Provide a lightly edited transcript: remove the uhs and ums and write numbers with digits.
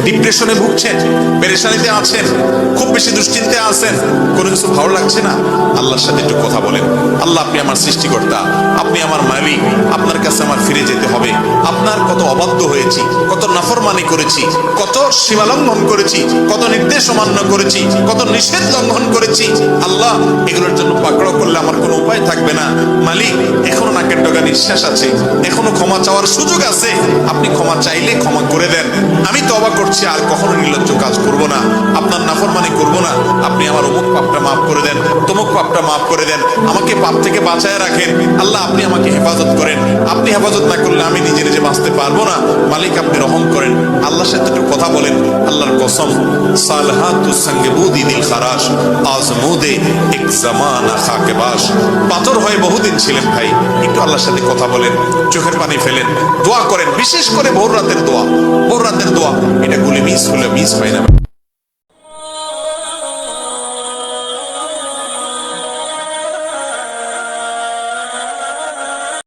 ডিপ্রেশনে ভুগছেন, পেরেশানিতে আছেন, খুব বেশি দুশ্চিন্তায় আছেন, কোনো কিছু ভালো লাগছে না, আল্লাহর সাথে একটু কথা বলেন। আল্লাহ, আপনি আমার সৃষ্টিকর্তা, আপনি আমার মালিক, আপনার কাছে আমার ফিরে যেতে হবে। আপনার কত অবাধ্য হয়েছি, কত নাফরমানি করেছি, কত সীমালঙ্ঘন করেছি, কত নির্দেশ অমান্য করেছি, কত নিষেধ লঙ্ঘন করেছি। আল্লাহ, এগুলোর জন্য পাকড়াও করলে আমার কোনো উপায় থাকবে না। মালিক, এখনো নাকের ডগা নিঃশ্বাস আছে, এখনো ক্ষমা চাওয়ার সুযোগ আছে। আপনি ক্ষমা চাইলে ক্ষমা করে দেন। আমি তওবা করছি, আর কখনো নির্লজ্জ কাজ করব না, আপনার নাফরমানি করব না। আপনি আমার অমুক পাপটা মাফ করে দেন, তমুক পাপটা মাফ করে দেন, আমাকে পাপ থেকে বাঁচায় রাখেন। আল্লাহ, আপনি আমাকে হেফাজত করেন। আপনি হেফাজত না করলে আমি নিজে নিজে বাঁচতে পারবো না। মালিক, আপনি রহম করেন। আল্লাহর সাথে একটু কথা বলেন। আল্লাহর কসম, সালহাতুস সঙ্গে বুদি দিল খারাস, আজমুদে এক জামানা খাকে বাস। পাথর হয়ে বহুদিন ছিলেন ভাই, একটু আল্লাহর সাথে কথা বলেন, চোখের পানি ফেলেন, দোয়া করেন। বিশেষ করে ভোর রাতের দোয়া, ভোর রাতের দোয়া, এটা গুলি মিস হলে মিস হয় না।